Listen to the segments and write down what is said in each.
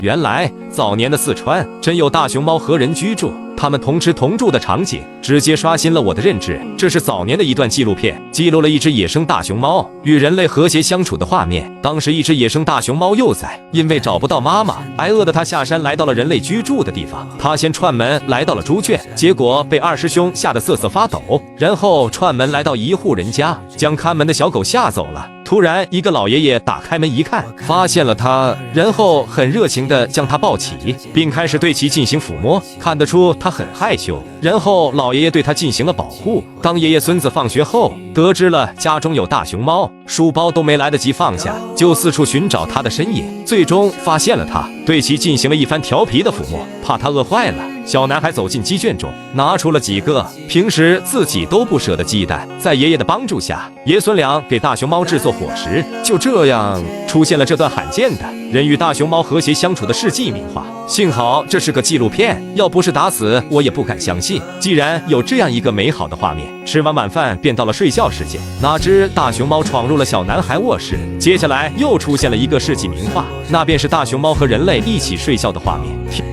原来早年的四川真有大熊猫和人居住，他们同吃同住的场景，直接刷新了我的认知。这是早年的一段纪录片，记录了一只野生大熊猫与人类和谐相处的画面。当时一只野生大熊猫幼崽因为找不到妈妈，挨饿的它下山来到了人类居住的地方。它先串门来到了猪圈，结果被二师兄吓得瑟瑟发抖，然后串门来到一户人家，将看门的小狗吓走了。突然，一个老爷爷打开门一看，发现了他，然后很热情地将他抱起，并开始对其进行抚摸。看得出他很害羞。然后老爷爷对他进行了保护。当爷爷孙子放学后，得知了家中有大熊猫，书包都没来得及放下，就四处寻找他的身影，最终发现了他，对其进行了一番调皮的抚摸，怕他饿坏了。小男孩走进鸡圈中，拿出了几个平时自己都不舍的鸡蛋，在爷爷的帮助下，爷孙俩给大熊猫制作伙食。就这样出现了这段罕见的人与大熊猫和谐相处的世纪名画。幸好这是个纪录片，要不是打死我也不敢相信。既然有这样一个美好的画面，吃完晚饭便到了睡觉时间，哪知大熊猫闯入了小男孩卧室。接下来又出现了一个世纪名画，那便是大熊猫和人类一起睡觉的画面。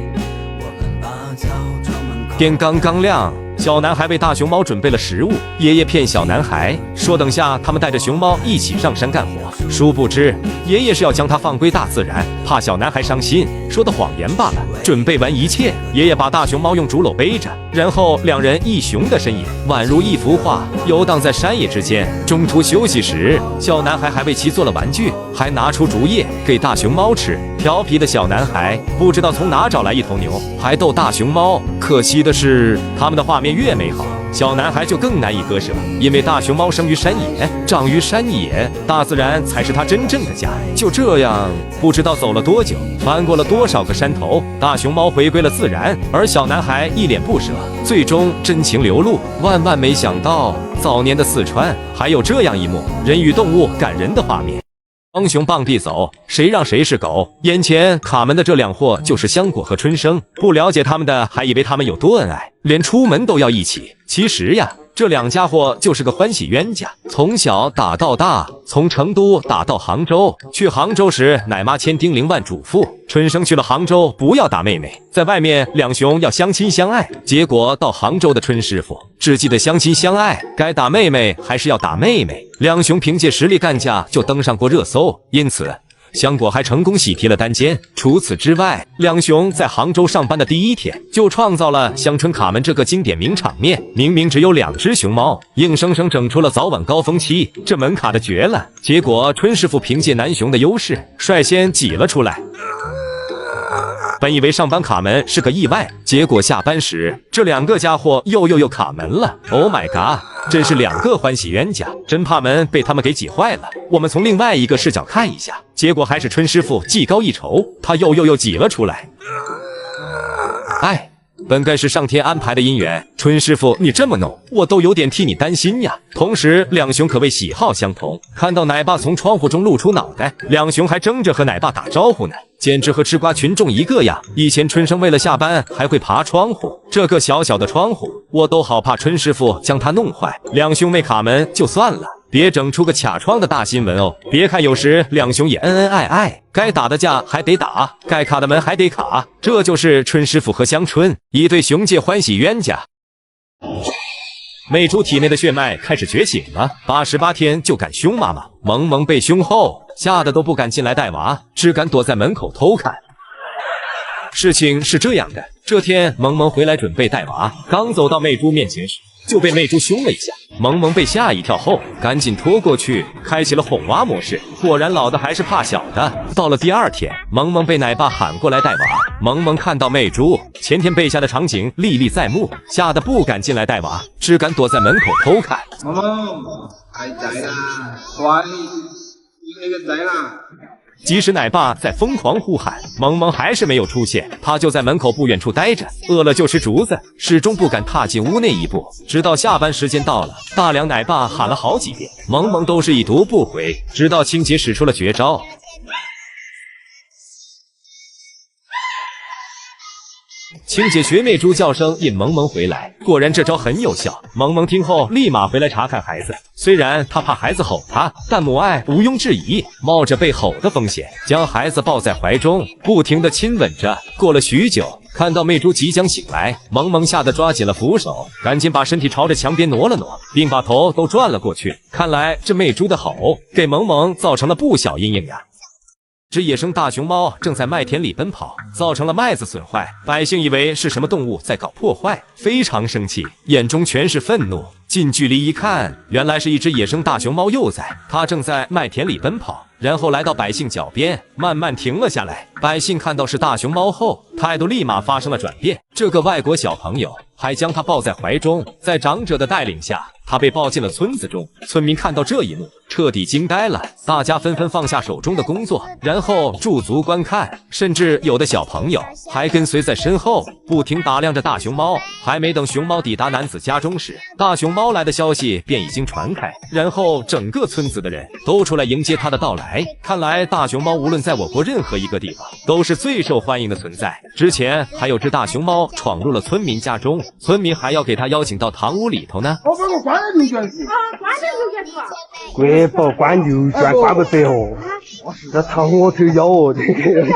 天刚刚亮，小男孩为大熊猫准备了食物。爷爷骗小男孩说等下他们带着熊猫一起上山干活，殊不知爷爷是要将它放归大自然，怕小男孩伤心，说的谎言罢了。准备完一切，爷爷把大熊猫用竹篓背着，然后两人一熊的身影宛如一幅画，游荡在山野之间。中途休息时，小男孩还为其做了玩具，还拿出竹叶给大熊猫吃。调皮的小男孩不知道从哪找来一头牛，还逗大熊猫。可惜的是，他们的画面越美好，小男孩就更难以割舍，因为大熊猫生于山野，长于山野，大自然才是他真正的家。就这样，不知道走了多久，翻过了多少个山头，大熊猫回归了自然，而小男孩一脸不舍，最终真情流露。万万没想到，早年的四川还有这样一幕人与动物感人的画面。双雄傍地走，谁让谁是狗。眼前卡门的这两货就是香果和春生，不了解他们的还以为他们有多恩爱，连出门都要一起。其实呀，这两家伙就是个欢喜冤家，从小打到大，从成都打到杭州。去杭州时，奶妈千叮咛万嘱咐，春生去了杭州不要打妹妹，在外面两雄要相亲相爱。结果到杭州的春师傅只记得相亲相爱，该打妹妹还是要打妹妹。两雄凭借实力干架就登上过热搜，因此香果还成功喜提了单肩。除此之外，两雄在杭州上班的第一天就创造了香椿卡门这个经典名场面。明明只有2只熊猫，硬生生整出了早晚高峰期，这门卡的绝了。结果春师傅凭借男熊的优势，率先挤了出来。本以为上班卡门是个意外，结果下班时这两个家伙又卡门了。Oh my god， 真是两个欢喜冤家，真怕门被他们给挤坏了。我们从另外一个视角看一下，结果还是春师傅技高一筹，他又挤了出来。哎，本该是上天安排的姻缘，春师傅你这么弄，我都有点替你担心呀。同时两雄可谓喜好相同，看到奶爸从窗户中露出脑袋，两雄还争着和奶爸打招呼呢，简直和吃瓜群众一个样。以前春生为了下班还会爬窗户，这个小小的窗户我都好怕春师傅将它弄坏。两兄妹卡门就算了，别整出个卡窗的大新闻哦。别看有时两雄也恩恩爱爱，该打的架还得打，该卡的门还得卡，这就是春师傅和香椿一对熊界欢喜冤家。美猪体内的血脉开始觉醒了，88天就敢凶妈妈。萌萌被凶后，吓得都不敢进来带娃，只敢躲在门口偷看。事情是这样的，这天萌萌回来准备带娃，刚走到媚猪面前时，就被媚猪凶了一下。萌萌被吓一跳后，赶紧拖过去，开启了哄娃模式。果然老的还是怕小的。到了第二天，萌萌被奶爸喊过来带娃。萌萌看到媚猪前天被吓的场景历历在目，吓得不敢进来带娃，只敢躲在门口偷看。萌萌，太宅啦！哇，你那个宅啦！即使奶爸在疯狂呼喊，萌萌还是没有出现。他就在门口不远处待着，饿了就吃竹子，始终不敢踏进屋内一步。直到下班时间到了，大梁奶爸喊了好几遍，萌萌都是已读不回。直到青姐使出了绝招，青姐学妹猪叫声引萌萌回来，果然这招很有效。萌萌听后立马回来查看孩子，虽然她怕孩子吼她，但母爱毋庸置疑，冒着被吼的风险，将孩子抱在怀中，不停地亲吻着。过了许久，看到媚猪即将醒来，萌萌吓得抓紧了扶手，赶紧把身体朝着墙边挪了挪，并把头都转了过去。看来这媚猪的吼给萌萌造成了不小阴影呀。只野生大熊猫正在麦田里奔跑，造成了麦子损坏，百姓以为是什么动物在搞破坏，非常生气，眼中全是愤怒。近距离一看，原来是一只野生大熊猫幼崽，它正在麦田里奔跑，然后来到百姓脚边，慢慢停了下来。百姓看到是大熊猫后，态度立马发生了转变。这个外国小朋友还将它抱在怀中，在长者的带领下，他被抱进了村子中。村民看到这一幕，彻底惊呆了，大家纷纷放下手中的工作，然后驻足观看，甚至有的小朋友还跟随在身后，不停打量着大熊猫。还没等熊猫抵达男子家中时，大熊猫来的消息便已经传开，然后整个村子的人都出来迎接它的到来。看来大熊猫无论在我国任何一个地方都是最受欢迎的存在。之前还有只大熊猫闯入了村民家中，村民还要给它邀请到堂屋里头呢。我把我关了牛圈子。关了牛圈子啊！国宝关牛圈关不得哦，这烫我头腰哦，这个。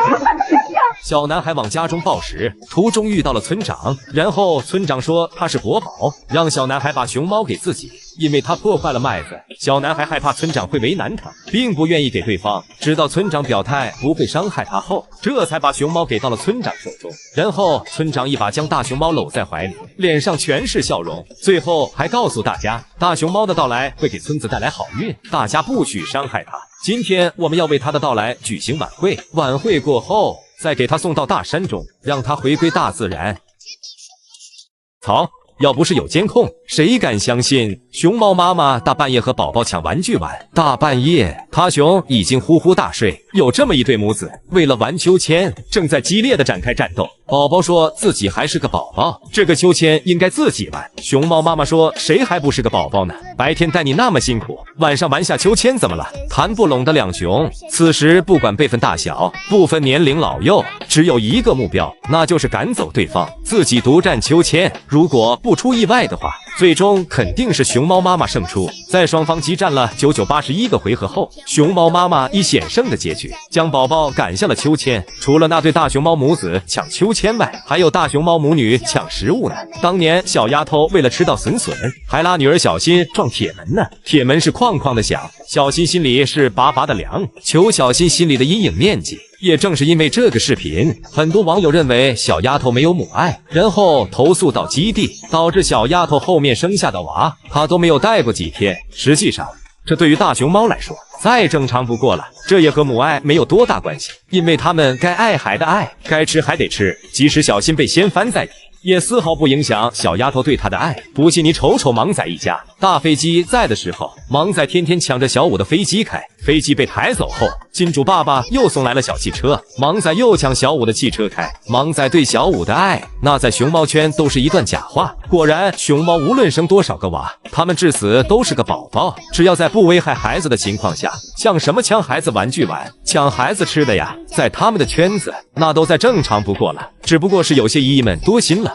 小男孩往家中报时，途中遇到了村长，然后村长说他是国宝，让小男孩把熊猫给自己，因为他破坏了麦子。小男孩害怕村长会为难他，并不愿意给对方。直到村长表态不会伤害他后，这才把熊猫给到了村长手中。然后村长一把将大熊猫搂在怀里，脸上全是笑容，最后还告诉大家，大熊猫的到来会给村子带来好运，大家不许伤害它。今天我们要为它的到来举行晚会，晚会过后再给它送到大山中，让它回归大自然。操！要不是有监控，谁敢相信熊猫妈妈大半夜和宝宝抢玩具玩？大半夜，他熊已经呼呼大睡。有这么一对母子，为了玩秋千，正在激烈的展开战斗。宝宝说自己还是个宝宝，这个秋千应该自己玩。熊猫妈妈说，谁还不是个宝宝呢？白天带你那么辛苦，晚上玩下秋千怎么了？谈不拢的两熊，此时不管辈分大小，不分年龄老幼，只有一个目标，那就是赶走对方，自己独占秋千。如果不出意外的话，最终肯定是熊猫妈妈胜出。在双方激战了981个回合后，熊猫妈妈以险胜的结局将宝宝赶下了秋千。除了那对大熊猫母子抢秋千外，还有大熊猫母女抢食物呢。当年小丫头为了吃到笋笋，还拉女儿小新撞铁门呢。铁门是哐哐的响，小新心里是拔拔的凉。求小新心里的阴影面积。也正是因为这个视频，很多网友认为小丫头没有母爱，然后投诉到基地，导致小丫头后面生下的娃她都没有带过几天。实际上，这对于大熊猫来说再正常不过了，这也和母爱没有多大关系，因为它们该爱还得爱，该吃还得吃，即使小新被掀翻在地，也丝毫不影响小丫头对他的爱。不信你瞅瞅芒仔一家，大飞机在的时候，芒仔天天抢着小五的飞机开，飞机被抬走后，金主爸爸又送来了小汽车，芒仔又抢小五的汽车开。芒仔对小五的爱，那在熊猫圈都是一段假话。果然，熊猫无论生多少个娃，它们至死都是个宝宝，只要在不危害孩子的情况下，像什么抢孩子玩具玩、抢孩子吃的呀，在他们的圈子那都再正常不过了，只不过是有些姨姨们多心了。